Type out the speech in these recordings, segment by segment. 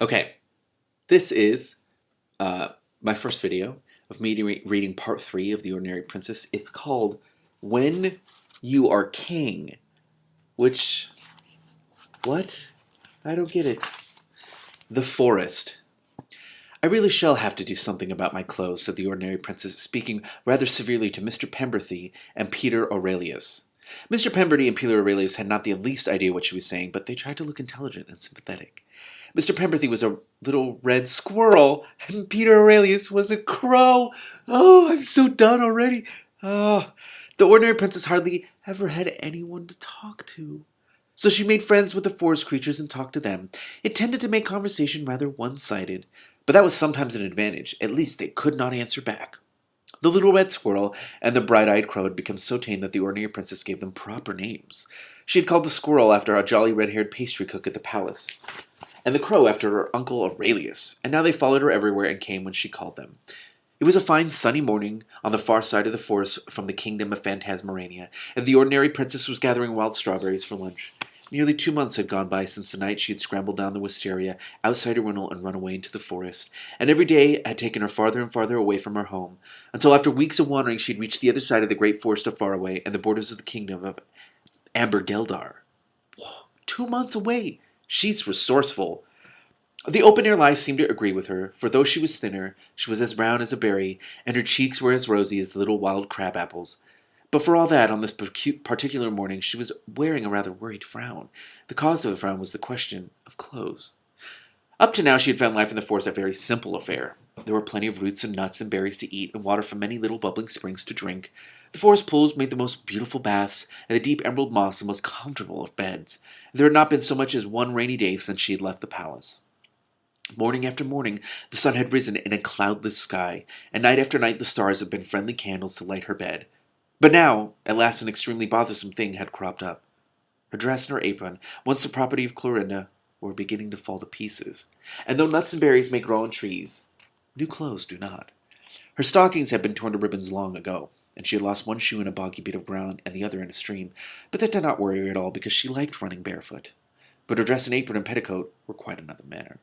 Okay, this is uh, my first video of me reading part 3 of The Ordinary Princess. It's called When You Are King, which, what? I don't get it. The Forest. I really shall have to do something about my clothes, said the Ordinary Princess, speaking rather severely to Mr. Pemberthy and Peter Aurelius. Mr. Pemberthy and Peter Aurelius had not the least idea what she was saying, but they tried to look intelligent and sympathetic. Mr. Pemberthy was a little red squirrel, and Peter Aurelius was a crow. Oh, I'm so done already. Oh, the Ordinary Princess hardly ever had anyone to talk to. So she made friends with the forest creatures and talked to them. It tended to make conversation rather one-sided, but that was sometimes an advantage. At least they could not answer back. The little red squirrel and the bright-eyed crow had become so tame that the Ordinary Princess gave them proper names. She had called the squirrel after a jolly red-haired pastry cook at the palace, and the crow after her uncle Aurelius, and now they followed her everywhere and came when she called them. It was a fine sunny morning on the far side of the forest from the kingdom of Phantasmorania, and the Ordinary Princess was gathering wild strawberries for lunch. Nearly 2 months had gone by since the night she had scrambled down the wisteria outside her window and run away into the forest, and every day had taken her farther and farther away from her home, until after weeks of wandering she had reached the other side of the great forest of Faraway and the borders of the kingdom of Amber Geldar. 2 months away! She's resourceful. The open-air life seemed to agree with her, for though she was thinner, she was as brown as a berry, and her cheeks were as rosy as the little wild crab-apples. But for all that, on this particular morning, she was wearing a rather worried frown. The cause of the frown was the question of clothes. Up to now, she had found life in the forest a very simple affair. There were plenty of roots and nuts and berries to eat, and water from many little bubbling springs to drink. The forest pools made the most beautiful baths, and the deep emerald moss the most comfortable of beds. There had not been so much as one rainy day since she had left the palace. Morning after morning, the sun had risen in a cloudless sky, and night after night the stars had been friendly candles to light her bed. But now, at last, an extremely bothersome thing had cropped up. Her dress and her apron, once the property of Clorinda, were beginning to fall to pieces. And though nuts and berries may grow on trees, new clothes do not. Her stockings had been torn to ribbons long ago, and she had lost one shoe in a boggy bit of ground and the other in a stream, but that did not worry her at all because she liked running barefoot. But her dress and apron and petticoat were quite another matter.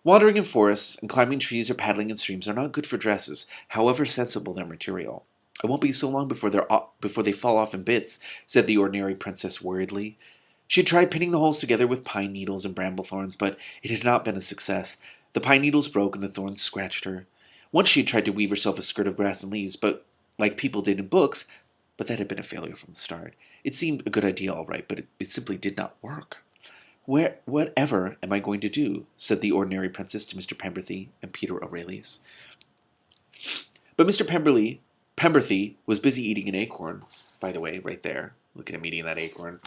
Wandering in forests and climbing trees or paddling in streams are not good for dresses, however sensible their material. It won't be so long before they fall off in bits, said the Ordinary Princess worriedly. She had tried pinning the holes together with pine needles and bramble thorns, but it had not been a success. The pine needles broke and the thorns scratched her. Once she had tried to weave herself a skirt of grass and leaves, but like people did in books, but that had been a failure from the start. It seemed a good idea, all right, but it simply did not work. Whatever am I going to do? Said the Ordinary Princess to Mr. Pemberthy and Peter Aurelius. But Mr. Pemberthy was busy eating an acorn, by the way, right there. Look at him eating that acorn.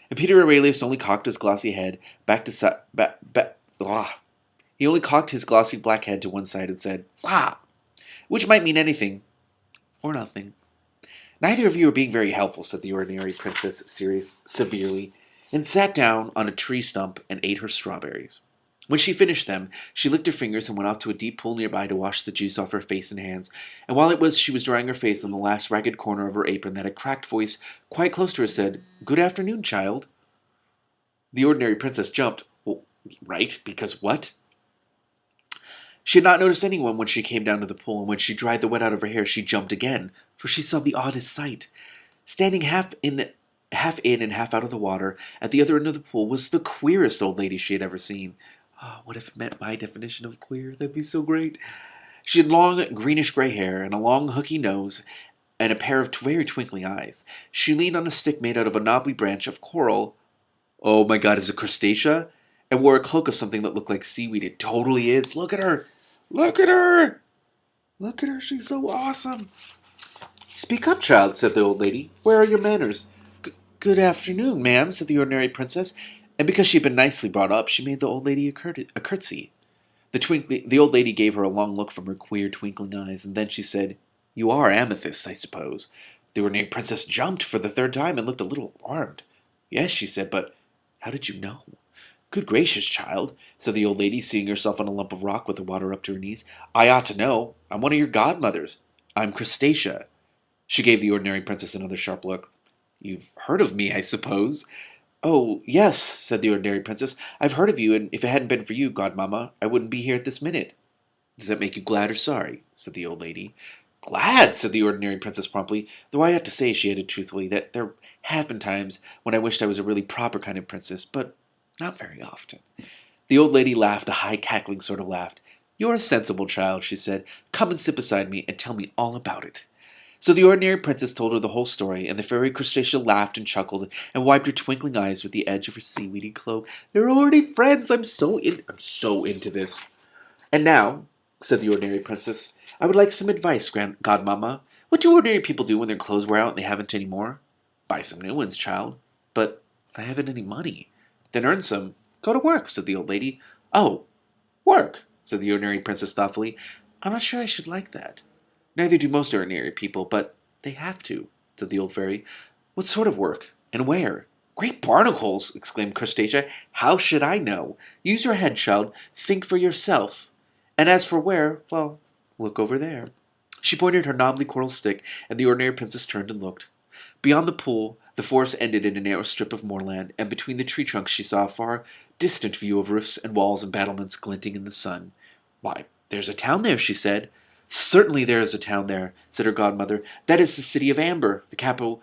And Peter Aurelius only cocked his glossy head back to He only cocked his glossy black head to one side and said, "Ah," which might mean anything or nothing. Neither of you are being very helpful, said the Ordinary Princess severely, and sat down on a tree stump and ate her strawberries. When she finished them, she licked her fingers and went off to a deep pool nearby to wash the juice off her face and hands, and while she was drying her face on the last ragged corner of her apron, that a cracked voice quite close to her said, "Good afternoon, child." The Ordinary Princess jumped. Well, right, because what? She had not noticed anyone when she came down to the pool, and when she dried the wet out of her hair, she jumped again, for she saw the oddest sight. Standing half in and half out of the water, at the other end of the pool, was the queerest old lady she had ever seen. Oh, what if it meant my definition of queer? That'd be so great. She had long, greenish-gray hair, and a long, hooky nose, and a pair of very twinkling eyes. She leaned on a stick made out of a knobbly branch of coral. Oh my God, is it crustacea? And wore a cloak of something that looked like seaweed. It totally is. Look at her! Look at her! Look at her, she's so awesome! Speak up, child, said the old lady. Where are your manners? Good afternoon, ma'am, said the Ordinary Princess, and because she had been nicely brought up, she made the old lady a curtsy. The old lady gave her a long look from her queer twinkling eyes, and then she said, "You are Amethyst, I suppose." The Ordinary Princess jumped for the third time and looked a little alarmed. "Yes," she said, "but how did you know?" "Good gracious, child," said the old lady, seeing herself on a lump of rock with the water up to her knees. "I ought to know. I'm one of your godmothers. I'm Crustacea." She gave the Ordinary Princess another sharp look. "You've heard of me, I suppose?" "Oh, yes," said the ordinary princess. "I've heard of you, and if it hadn't been for you, godmamma, I wouldn't be here at this minute." "Does that make you glad or sorry?" said the old lady. "Glad," said the ordinary princess promptly, though I ought to say, she added truthfully, that there have been times when I wished I was a really proper kind of princess, but not very often. The old lady laughed a high, cackling sort of laugh. "You're a sensible child," she said. "Come and sit beside me and tell me all about it." So the ordinary princess told her the whole story, and the fairy Crustacea laughed and chuckled and wiped her twinkling eyes with the edge of her seaweedy cloak. "They're already friends. I'm so into this." "And now," said the ordinary princess, "I would like some advice, godmamma. What do ordinary people do when their clothes wear out and they haven't any more?" "Buy some new ones, child." "But I haven't any money." "Then earn some. Go to work," said the old lady. "Oh, work," said the ordinary princess thoughtfully. "I'm not sure I should like that." "Neither do most ordinary people, but they have to," said the old fairy. "What sort of work? And where?" "Great barnacles!" exclaimed Crustacea. "How should I know? Use your head, child. Think for yourself. And as for where, well, look over there." She pointed her knobbly coral stick, and the ordinary princess turned and looked. Beyond the pool, the forest ended in a narrow strip of moorland, and between the tree trunks she saw a far distant view of roofs and walls and battlements glinting in the sun. "Why, there's a town there," she said. "Certainly there is a town there," said her godmother. "That is the city of Amber, the capital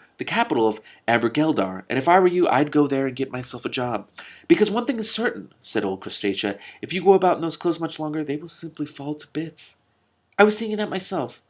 of Amber Geldar, and if I were you, I'd go there and get myself a job. Because one thing is certain," said old Crustacea, "if you go about in those clothes much longer, they will simply fall to bits." "I was thinking that myself,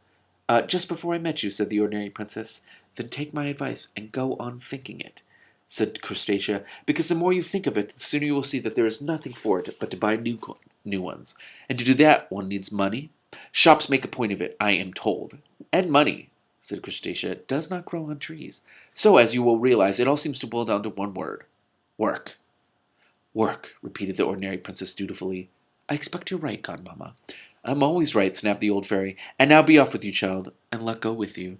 just before I met you," said the ordinary princess. "Then take my advice and go on thinking it," said Crustacea, "because the more you think of it, the sooner you will see that there is nothing for it but to buy new ones. And to do that, one needs money. Shops make a point of it, I am told. And money," said Crustacea, "does not grow on trees. So, as you will realize, it all seems to boil down to one word: work." "Work," repeated the ordinary princess dutifully. "I expect you're right, godmamma." "I'm always right," snapped the old fairy. "And now be off with you, child, and luck go with you."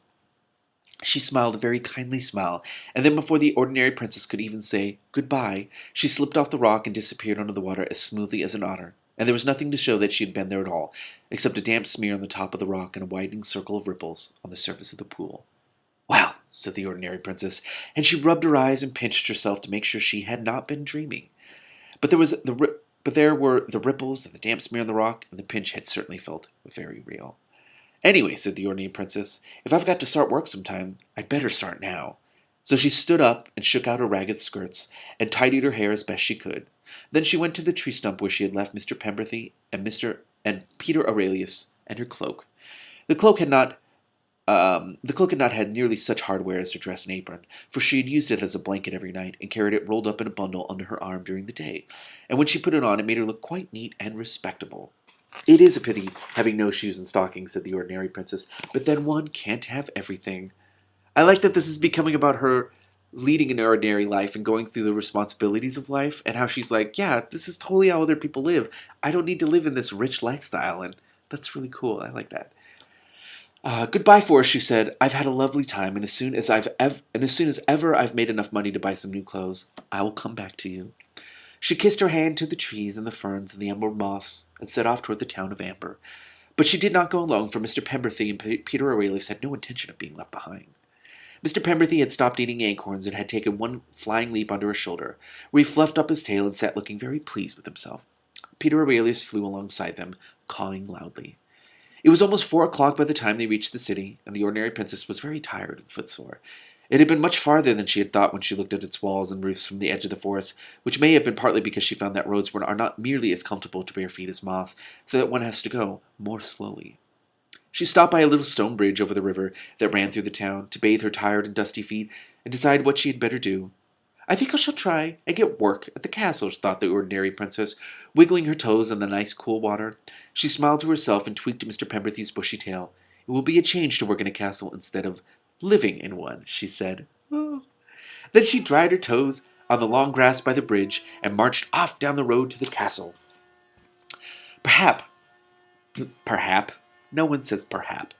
She smiled a very kindly smile, and then before the ordinary princess could even say "goodbye," she slipped off the rock and disappeared under the water as smoothly as an otter, and there was nothing to show that she had been there at all, except a damp smear on the top of the rock and a widening circle of ripples on the surface of the pool. "Well," said the ordinary princess, and she rubbed her eyes and pinched herself to make sure she had not been dreaming. But there were the ripples and the damp smear on the rock, and the pinch had certainly felt very real. "Anyway," said the ordinary princess, "if I've got to start work sometime, I'd better start now." So she stood up and shook out her ragged skirts, and tidied her hair as best she could. Then she went to the tree stump where she had left Mr. Pemberthy and Peter Aurelius and her cloak. The cloak had not had nearly such hardware as her dress and apron, for she had used it as a blanket every night, and carried it rolled up in a bundle under her arm during the day, and when she put it on, it made her look quite neat and respectable. "It is a pity having no shoes and stockings," said the ordinary princess, "but then one can't have everything." I like that this is becoming about her leading an ordinary life and going through the responsibilities of life, and how she's like, yeah, this is totally how other people live. I don't need to live in this rich lifestyle, and that's really cool. I like that. "Goodbye, Forrest," she said. "I've had a lovely time, and as soon as ever I've made enough money to buy some new clothes, I will come back to you." She kissed her hand to the trees and the ferns and the emerald moss, and set off toward the town of Amber. But she did not go alone, for Mr. Pemberthy and Peter Aurelius had no intention of being left behind. Mr. Pemberthy had stopped eating acorns and had taken one flying leap under his shoulder, where he fluffed up his tail and sat looking very pleased with himself. Peter Aurelius flew alongside them, cawing loudly. It was almost 4 o'clock by the time they reached the city, and the ordinary princess was very tired and footsore. It had been much farther than she had thought when she looked at its walls and roofs from the edge of the forest, which may have been partly because she found that roads are not nearly as comfortable to bare feet as moss, so that one has to go more slowly. She stopped by a little stone bridge over the river that ran through the town to bathe her tired and dusty feet and decide what she had better do. "I think I shall try and get work at the castle," thought the ordinary princess, wiggling her toes in the nice cool water. She smiled to herself and tweaked Mr. Pemberthy's bushy tail. "It will be a change to work in a castle instead of living in one," she said. Oh. Then she dried her toes on the long grass by the bridge and marched off down the road to the castle. Perhap, no one says perhap.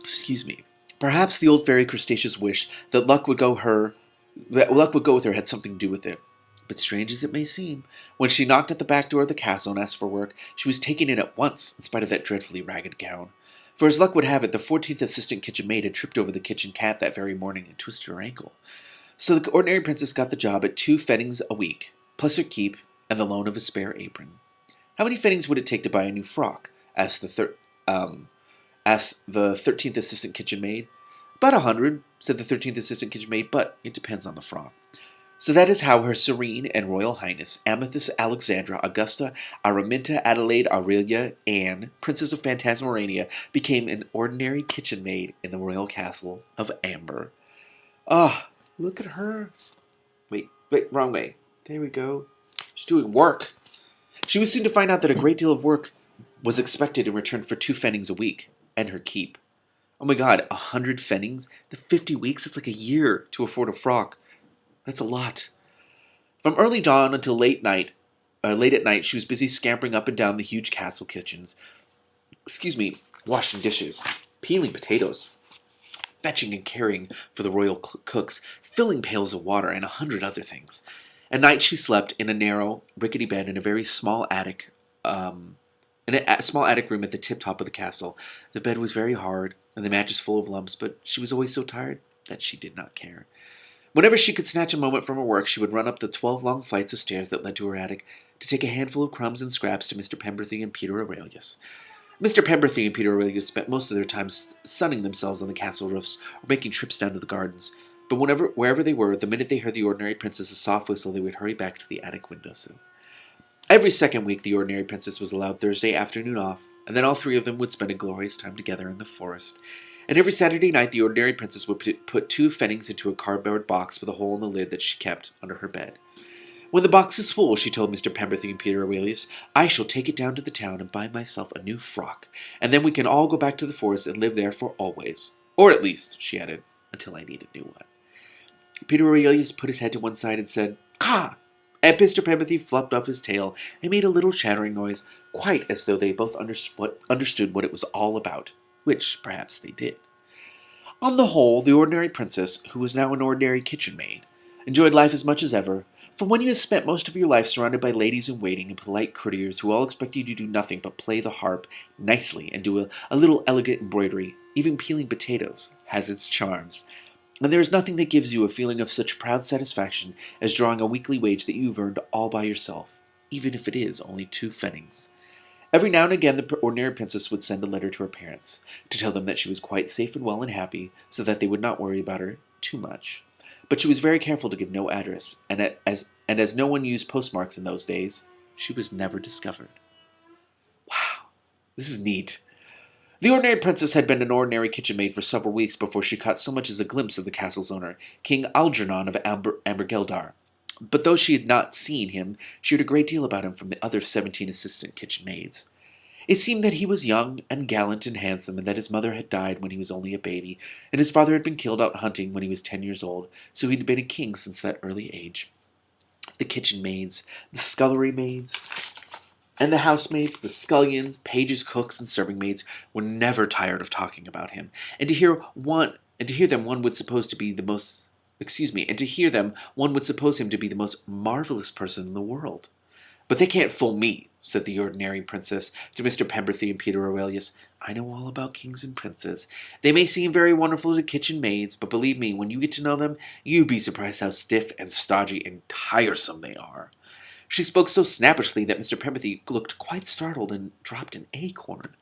Excuse me. Perhaps the old fairy Crustacea's wish that luck would go with her had something to do with it. But strange as it may seem, when she knocked at the back door of the castle and asked for work, she was taken in at once, in spite of that dreadfully ragged gown. For as luck would have it, the 14th assistant kitchen maid had tripped over the kitchen cat that very morning and twisted her ankle. So the ordinary princess got the job at 2 pfennigs a week, plus her keep and the loan of a spare apron. How many pfennigs would it take to buy a new frock? Asked the 13th assistant kitchen maid. About 100, said the 13th assistant kitchen maid, but it depends on the frock. So that is how Her Serene and Royal Highness Amethyst Alexandra Augusta Araminta Adelaide Aurelia Anne, Princess of Phantasmorania, became an ordinary kitchen maid in the royal castle of Amber. Ah, look at her. Wait, wrong way. There we go. She's doing work. She was soon to find out that a great deal of work was expected in return for 2 pfennigs a week, and her keep. Oh my god, 100 pfennigs? The 50 weeks? It's like a year to afford a frock. That's a lot. From early dawn until late at night, she was busy scampering up and down the huge castle kitchens. Washing dishes, peeling potatoes, fetching and carrying for the royal cooks, filling pails of water, and 100 other things. At night she slept in a narrow, rickety bed in a very small attic, small attic room at the tip-top of the castle. The bed was very hard, and the mattress full of lumps, but she was always so tired that she did not care. Whenever she could snatch a moment from her work, she would run up the 12 long flights of stairs that led to her attic to take a handful of crumbs and scraps to Mr. Pemberthy and Peter Aurelius. Mr. Pemberthy and Peter Aurelius spent most of their time sunning themselves on the castle roofs or making trips down to the gardens. But wherever they were, the minute they heard the ordinary princess's soft whistle, they would hurry back to the attic windowsill. Every second week, the ordinary princess was allowed Thursday afternoon off, and then all 3 of them would spend a glorious time together in the forest. And every Saturday night, the ordinary princess would put 2 pfennigs into a cardboard box with a hole in the lid that she kept under her bed. When the box is full, she told Mr. Pemberthy and Peter Aurelius, I shall take it down to the town and buy myself a new frock, and then we can all go back to the forest and live there for always. Or at least, she added, until I need a new one. Peter Aurelius put his head to one side and said, Caw! And Mr. Pemberthy fluffed up his tail and made a little chattering noise, quite as though they both understood what it was all about, which perhaps they did. On the whole, the ordinary princess, who was now an ordinary kitchen maid, enjoyed life as much as ever, for when you have spent most of your life surrounded by ladies-in-waiting and polite courtiers who all expect you to do nothing but play the harp nicely and do a little elegant embroidery, even peeling potatoes has its charms. And there is nothing that gives you a feeling of such proud satisfaction as drawing a weekly wage that you have earned all by yourself, even if it is only 2 pfennigs. Every now and again the ordinary princess would send a letter to her parents, to tell them that she was quite safe and well and happy, so that they would not worry about her too much. But she was very careful to give no address, and as no one used postmarks in those days, she was never discovered. Wow, this is neat. The ordinary princess had been an ordinary kitchen maid for several weeks before she caught so much as a glimpse of the castle's owner, King Algernon of Ambergeldar. But though she had not seen him, she heard a great deal about him from the other 17 assistant kitchen maids. It seemed that he was young and gallant and handsome, and that his mother had died when he was only a baby, and his father had been killed out hunting when he was 10 years old, so he'd been a king since that early age. The kitchen maids, the scullery maids, and the housemaids, the scullions, pages, cooks, and serving maids were never tired of talking about him, and to hear them one would suppose him to be the most marvelous person in the world. But they can't fool me, said the ordinary princess to Mr. Pemberthy and Peter Aurelius. I know all about kings and princes. They may seem very wonderful to kitchen maids, but believe me, when you get to know them, you'd be surprised how stiff and stodgy and tiresome they are. She spoke so snappishly that Mr. Pemberthy looked quite startled and dropped an acorn.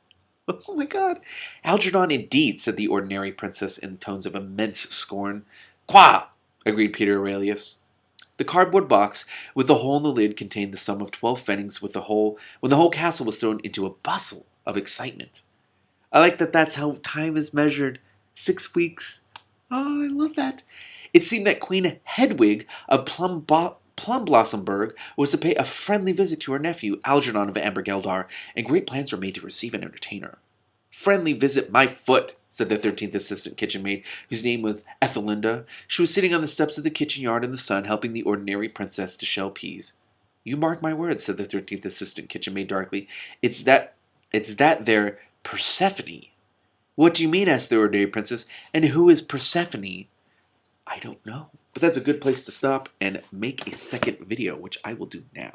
Oh my God! Algernon indeed, said the ordinary princess in tones of immense scorn. Qua! Agreed Peter Aurelius. The cardboard box with the hole in the lid contained the sum of 12 pfennigs when the whole castle was thrown into a bustle of excitement. I like that that's how time is measured. 6 weeks. Oh, I love that. It seemed that Queen Hedwig of Plumblosomburg was to pay a friendly visit to her nephew, Algernon of Ambergeldar, and great plans were made to receive and entertain her. Friendly visit my foot, said the 13th assistant kitchen maid, whose name was Ethelinda. She was sitting on the steps of the kitchen yard in the sun, helping the ordinary princess to shell peas. You mark my words, said the 13th assistant kitchen maid darkly. It's that there Persephone. What do you mean, asked the ordinary princess, and who is Persephone? I don't know, but that's a good place to stop and make a second video, which I will do now.